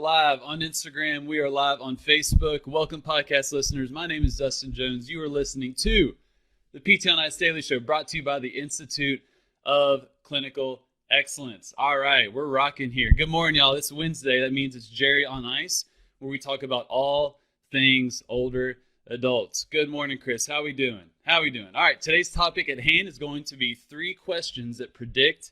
live on Instagram. We are live on Facebook. Welcome, podcast listeners. My name is Dustin Jones. You are listening to the PT on Ice Daily Show, brought to you by the Institute of Clinical Excellence. All right, we're rocking here. Good morning, y'all. It's Wednesday. That means it's Jerry on Ice, where we talk about all things older adults. Good morning, Chris. How we doing? All right, today's topic at hand is going to be 3 questions that predict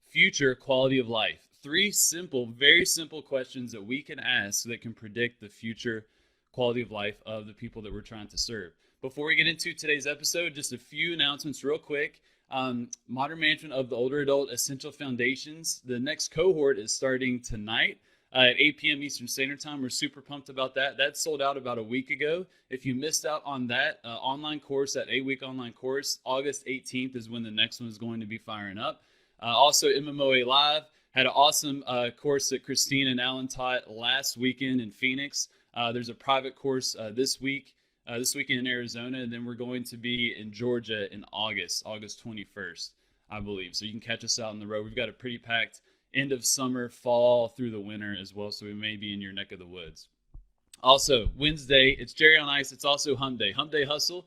future quality of life. 3 simple, very simple questions that we can ask that can predict the future quality of life of the people that we're trying to serve. Before we get into today's episode, just a few announcements real quick. Modern Management of the Older Adult Essential Foundations. The next cohort is starting tonight at 8 p.m. Eastern Standard Time. We're super pumped about that. That sold out about a week ago. If you missed out on that online course, that 8-week online course, August 18th is when the next one is going to be firing up. Also, MMOA Live had an awesome course that Christine and Alan taught last weekend in Phoenix. There's a private course this weekend in Arizona, and then we're going to be in Georgia in August 21st, I believe. So you can catch us out on the road. We've got a pretty packed end of summer, fall through the winter as well, so we may be in your neck of the woods. Also, Wednesday, it's Jerry on Ice. It's also Hump Day. Hump Day Hustle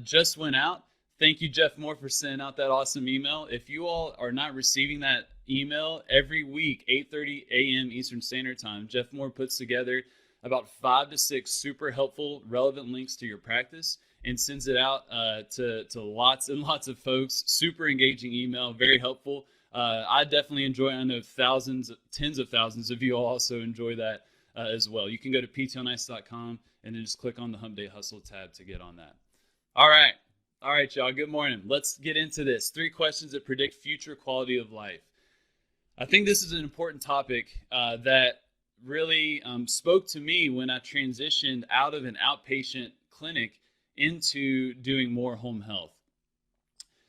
just went out. Thank you, Jeff Moore, for sending out that awesome email. If you all are not receiving that email every week, 8:30 a.m. Eastern Standard Time, Jeff Moore puts together about 5 to 6 super helpful, relevant links to your practice and sends it out to lots and lots of folks. Super engaging email, very helpful. I definitely enjoy it. I know tens of thousands of you all also enjoy that as well. You can go to ptonice.com and then just click on the Hump Day Hustle tab to get on that. All right, y'all. Good morning. Let's get into this. 3 questions that predict future quality of life. I think this is an important topic that really spoke to me when I transitioned out of an outpatient clinic into doing more home health.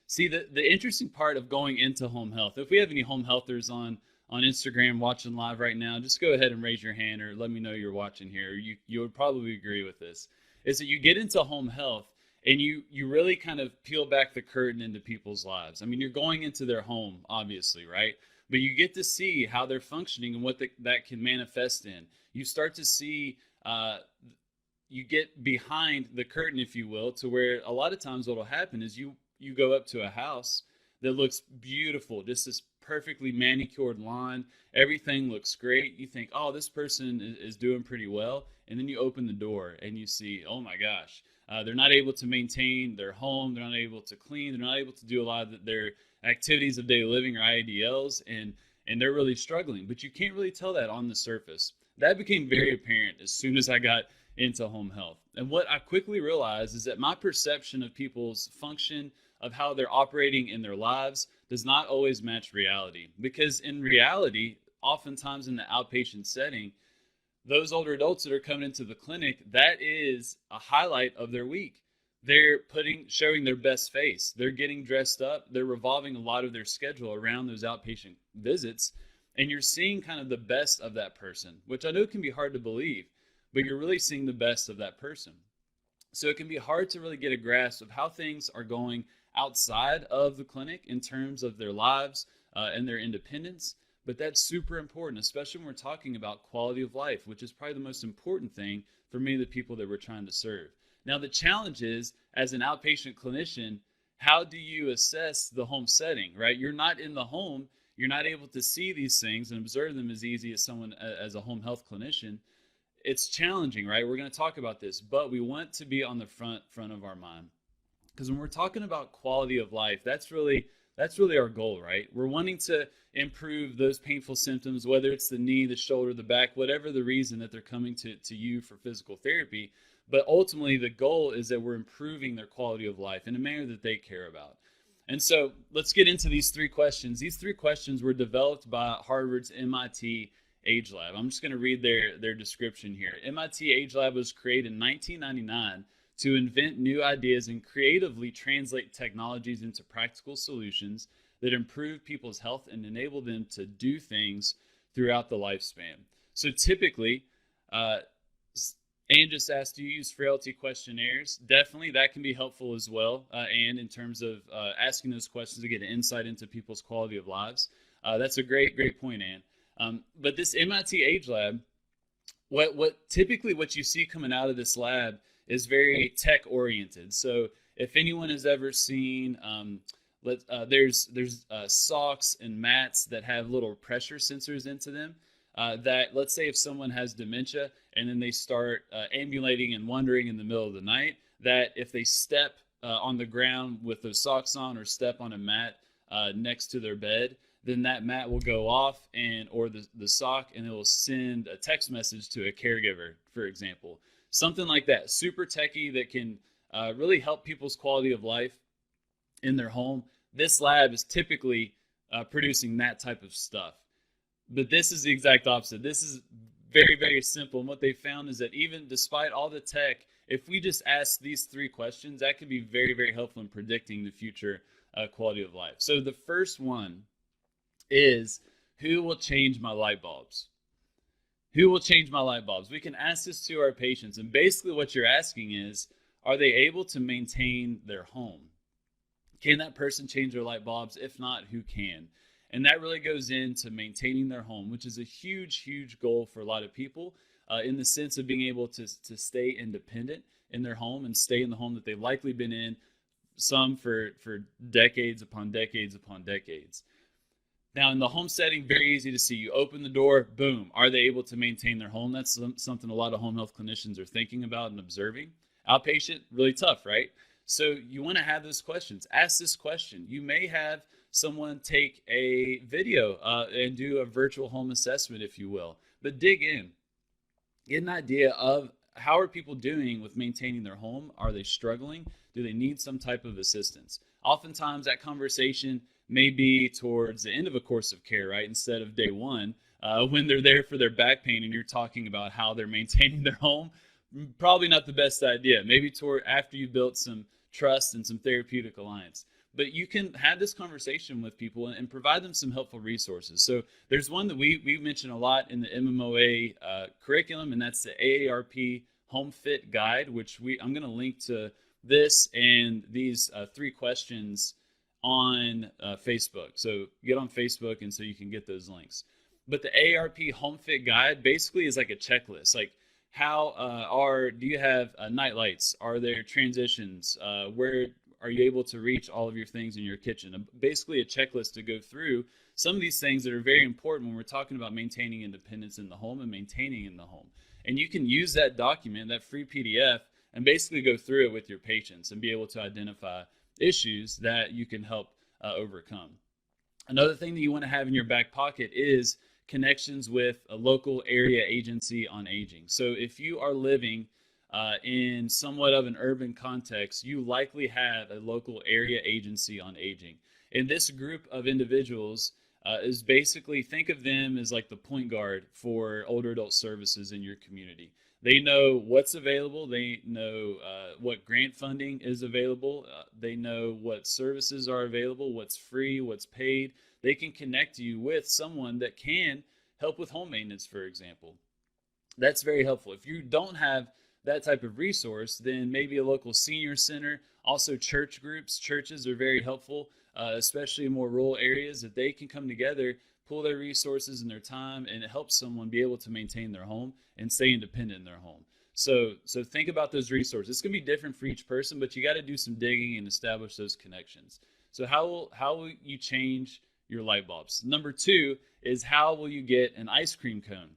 See, the interesting part of going into home health, if we have any home healthers on Instagram watching live right now, just go ahead and raise your hand or let me know you're watching here. You would probably agree with this, is that you get into home health and you really kind of peel back the curtain into people's lives. I mean, you're going into their home, obviously, right? But you get to see how they're functioning and what that can manifest in. You start to see, you get behind the curtain, if you will, to where a lot of times what will happen is you go up to a house that looks beautiful, just this perfectly manicured lawn. Everything looks great. You think, oh, this person is doing pretty well. And then you open the door and you see, oh my gosh, they're not able to maintain their home. They're not able to clean. They're not able to do a lot of their activities of daily living or IADLs, and they're really struggling. But you can't really tell that on the surface. That became very apparent as soon as I got into home health. And what I quickly realized is that my perception of people's function, of how they're operating in their lives, does not always match reality. Because in reality, oftentimes in the outpatient setting, those older adults that are coming into the clinic, that is a highlight of their week. They're showing their best face. They're getting dressed up. They're revolving a lot of their schedule around those outpatient visits. And you're seeing kind of the best of that person, which I know can be hard to believe, but you're really seeing the best of that person. So it can be hard to really get a grasp of how things are going outside of the clinic in terms of their lives and their independence. But that's super important, especially when we're talking about quality of life, which is probably the most important thing for many of the people that we're trying to serve. Now, the challenge is, as an outpatient clinician, how do you assess the home setting, right? You're not in the home. You're not able to see these things and observe them as easy as someone as a home health clinician. It's challenging, right? We're going to talk about this, but we want to be on the front of our mind. Because when we're talking about quality of life, that's really our goal, right? We're wanting to improve those painful symptoms, whether it's the knee, the shoulder, the back, whatever the reason that they're coming to you for physical therapy. But ultimately, the goal is that we're improving their quality of life in a manner that they care about. And so let's get into these 3 questions. These 3 questions were developed by Harvard's MIT Age Lab. I'm just going to read their description here. MIT Age Lab was created in 1999 to invent new ideas and creatively translate technologies into practical solutions that improve people's health and enable them to do things throughout the lifespan. So typically, Anne just asked, do you use frailty questionnaires? Definitely, that can be helpful as well. And in terms of asking those questions to get an insight into people's quality of lives. That's a great point, Anne. But this MIT Age Lab what typically what you see coming out of this lab is very tech oriented. So if anyone has ever seen, there's socks and mats that have little pressure sensors into them. That, let's say if someone has dementia and then they start ambulating and wandering in the middle of the night, that if they step on the ground with those socks on or step on a mat next to their bed, then that mat will go off or the sock, and it will send a text message to a caregiver, for example. Something like that, super techy, that can really help people's quality of life in their home. This lab is typically producing that type of stuff. But this is the exact opposite. This is very, very simple. And what they found is that even despite all the tech, if we just ask these 3 questions, that can be very, very helpful in predicting the future quality of life. So the first one is, who will change my light bulbs? Who will change my light bulbs? We can ask this to our patients. And basically what you're asking is, are they able to maintain their home? Can that person change their light bulbs? If not, who can? And that really goes into maintaining their home, which is a huge, huge goal for a lot of people in the sense of being able to stay independent in their home and stay in the home that they've likely been in, some for decades upon decades upon decades. Now, in the home setting, very easy to see. You open the door, boom. Are they able to maintain their home? That's something a lot of home health clinicians are thinking about and observing. Outpatient, really tough, right? So you want to have those questions. Ask this question. You may have someone take a video and do a virtual home assessment, if you will. But dig in. Get an idea of, how are people doing with maintaining their home? Are they struggling? Do they need some type of assistance? Oftentimes that conversation may be towards the end of a course of care, right? Instead of day one, when they're there for their back pain and you're talking about how they're maintaining their home. Probably not the best idea. Maybe toward after you built some trust and some therapeutic alliance. But you can have this conversation with people and provide them some helpful resources. So there's one that we mention a lot in the MMOA curriculum, and that's the AARP Home Fit Guide, which I'm going to link to this and these 3 questions on Facebook. So get on Facebook, and so you can get those links. But the AARP Home Fit Guide basically is like a checklist. Like, do you have night lights? Are there transitions? Where are you able to reach all of your things in your kitchen? Basically a checklist to go through some of these things that are very important when we're talking about maintaining independence in the home and maintaining in the home. And you can use that document, that free PDF, and basically go through it with your patients and be able to identify issues that you can help overcome. Another thing that you want to have in your back pocket is connections with a local area agency on aging. So if you are living in somewhat of an urban context, you likely have a local area agency on aging. And this group of individuals is basically, think of them as like the point guard for older adult services in your community. They know what's available. They know what grant funding is available. They know what services are available, what's free, what's paid. They can connect you with someone that can help with home maintenance, for example. That's very helpful. If you don't have that type of resource, then maybe a local senior center, also church groups. Churches are very helpful, especially in more rural areas, that they can come together, pool their resources and their time, and it helps someone be able to maintain their home and stay independent in their home. So think about those resources. It's going to be different for each person, but you got to do some digging and establish those connections. So how will you change your light bulbs? Number 2 is, how will you get an ice cream cone?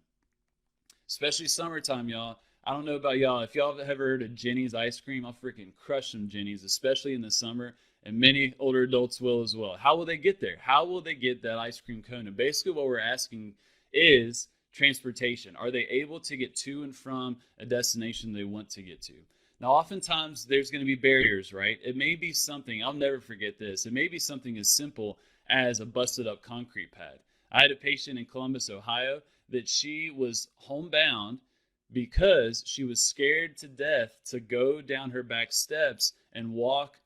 Especially summertime, y'all. I don't know about y'all. If y'all have ever heard of Jenny's ice cream, I'll freaking crush some Jenny's, especially in the summer, and many older adults will as well. How will they get there? How will they get that ice cream cone? And basically what we're asking is transportation. Are they able to get to and from a destination they want to get to? Now, oftentimes there's going to be barriers, right? It may be something, I'll never forget this, it may be something as simple as a busted up concrete pad. I had a patient in Columbus, Ohio, that she was homebound because she was scared to death to go down her back steps and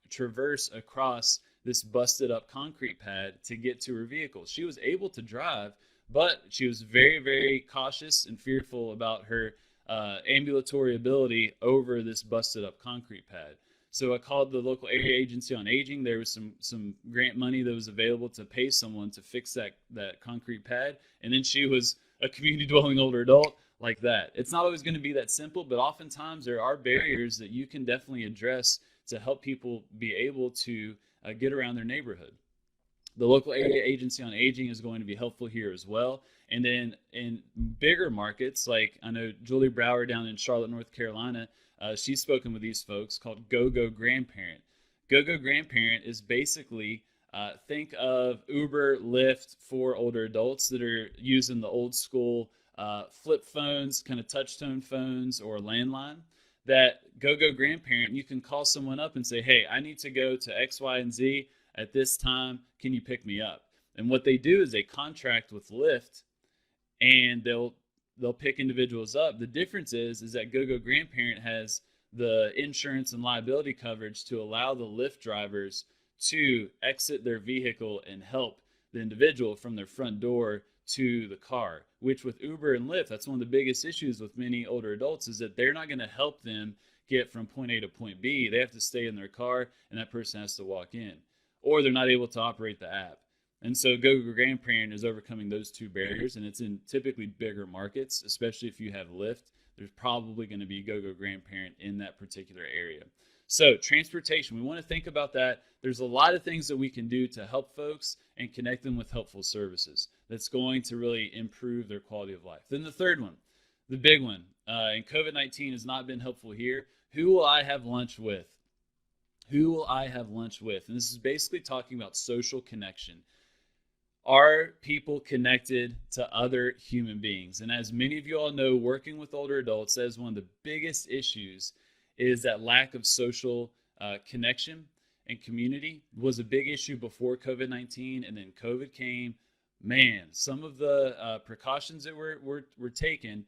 traverse across this busted up concrete pad to get to her vehicle. She was able to drive, but she was very, very cautious and fearful about her ambulatory ability over this busted up concrete pad. So I called the local area agency on aging. There was some grant money that was available to pay someone to fix that concrete pad. And then she was a community dwelling older adult like that. It's not always going to be that simple, but oftentimes there are barriers that you can definitely address to help people be able to get around their neighborhood. The local area agency on aging is going to be helpful here as well. And then in bigger markets, like I know Julie Brower down in Charlotte, North Carolina, she's spoken with these folks called Go-Go Grandparent. Go-Go Grandparent is basically, think of Uber, Lyft for older adults that are using the old school flip phones, kind of touch tone phones or landline. That Go-Go Grandparent, you can call someone up and say, hey, I need to go to X, Y, and Z at this time. Can you pick me up? And what they do is they contract with Lyft, and they'll pick individuals up. The difference is that Go-Go Grandparent has the insurance and liability coverage to allow the Lyft drivers to exit their vehicle and help the individual from their front door to the car, which with Uber and Lyft, that's one of the biggest issues with many older adults, is that they're not going to help them get from point A to point B. They have to stay in their car, and that person has to walk in, or they're not able to operate the app. And so Go-Go Grandparent is overcoming those two barriers, and it's in typically bigger markets, especially if you have Lyft. There's probably going to be Go-Go Grandparent in that particular area. So transportation, we want to think about that. There's a lot of things that we can do to help folks and connect them with helpful services that's going to really improve their quality of life. Then the third one, the big one, and COVID-19 has not been helpful here. Who will I have lunch with? Who will I have lunch with? And this is basically talking about social connection. Are people connected to other human beings? And as many of you all know, working with older adults, that is one of the biggest issues, is that lack of social connection and community was a big issue before COVID-19, and then COVID came. Man, some of the precautions that were taken,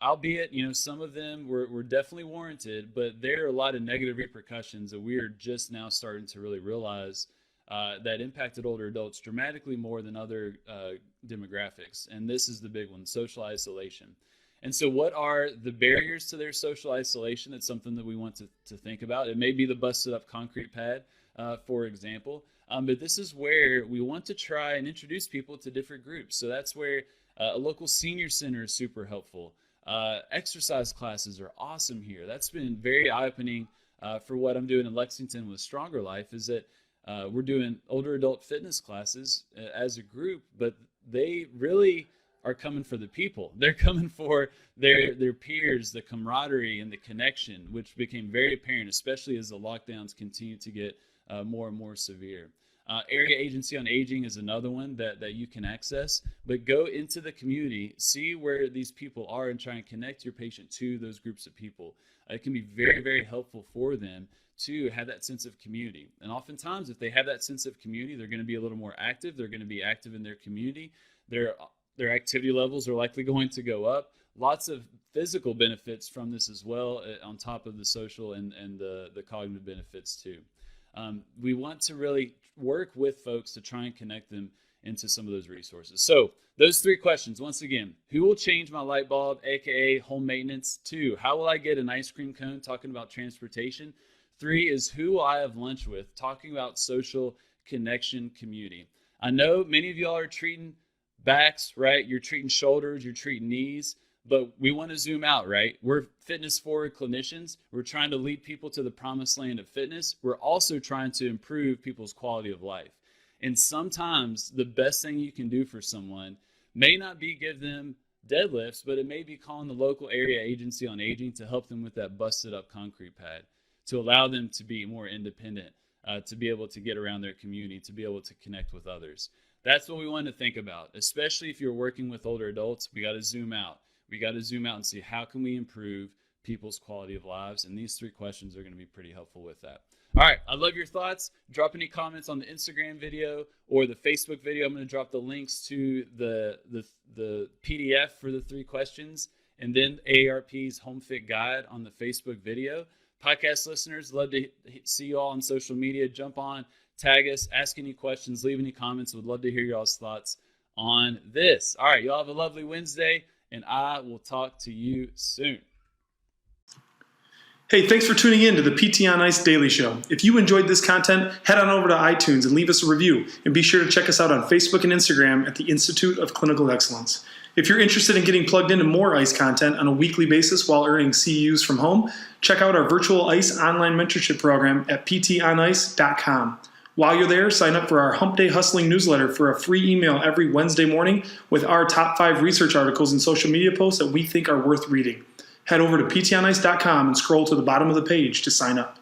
albeit, some of them were definitely warranted, but there are a lot of negative repercussions that we are just now starting to really realize that impacted older adults dramatically more than other demographics. And this is the big one, social isolation. And so what are the barriers to their social isolation? It's something that we want to think about. It may be the busted up concrete pad, for example. But this is where we want to try and introduce people to different groups. So that's where a local senior center is super helpful. Exercise classes are awesome here. That's been very eye-opening for what I'm doing in Lexington with Stronger Life, is that we're doing older adult fitness classes as a group, but they really are coming for the people. They're coming for their peers, the camaraderie and the connection, which became very apparent, especially as the lockdowns continue to get more and more severe. Area Agency on Aging is another one that you can access, but go into the community, see where these people are, and try and connect your patient to those groups of people. It can be very, very helpful for them to have that sense of community. And oftentimes, if they have that sense of community, they're going to be a little more active. They're going to be active in their community. Their activity levels are likely going to go up. Lots of physical benefits from this as well, on top of the social and the cognitive benefits too. We want to really work with folks to try and connect them into some of those resources. So those three questions, once again: who will change my light bulb, aka home maintenance? 2, how will I get an ice cream cone? Talking about transportation. 3 is who will I have lunch with? Talking about social connection, community. I know many of y'all are treating backs, right? You're treating shoulders, you're treating knees, but we want to zoom out, right? We're fitness forward clinicians. We're trying to lead people to the promised land of fitness. We're also trying to improve people's quality of life. And sometimes the best thing you can do for someone may not be give them deadlifts, but it may be calling the local area agency on aging to help them with that busted up concrete pad, to allow them to be more independent, to be able to get around their community, to be able to connect with others. That's what we want to think about, especially if you're working with older adults. We got to zoom out. We got to zoom out and see how can we improve people's quality of lives. And these 3 questions are going to be pretty helpful with that. All right, I love your thoughts. Drop any comments on the Instagram video or the Facebook video. I'm going to drop the links to the PDF for the 3 questions, and then AARP's Home Fit Guide on the Facebook video. Podcast listeners, love to see you all on social media. Jump on, tag us, ask any questions, leave any comments. Would love to hear y'all's thoughts on this. All right, y'all have a lovely Wednesday, and I will talk to you soon. Hey, thanks for tuning in to the PT on Ice Daily Show. If you enjoyed this content, head on over to iTunes and leave us a review. And be sure to check us out on Facebook and Instagram at the Institute of Clinical Excellence. If you're interested in getting plugged into more ICE content on a weekly basis while earning CEUs from home, check out our virtual ICE online mentorship program at ptonice.com. While you're there, sign up for our Hump Day Hustling newsletter for a free email every Wednesday morning with our top 5 research articles and social media posts that we think are worth reading. Head over to ptonice.com and scroll to the bottom of the page to sign up.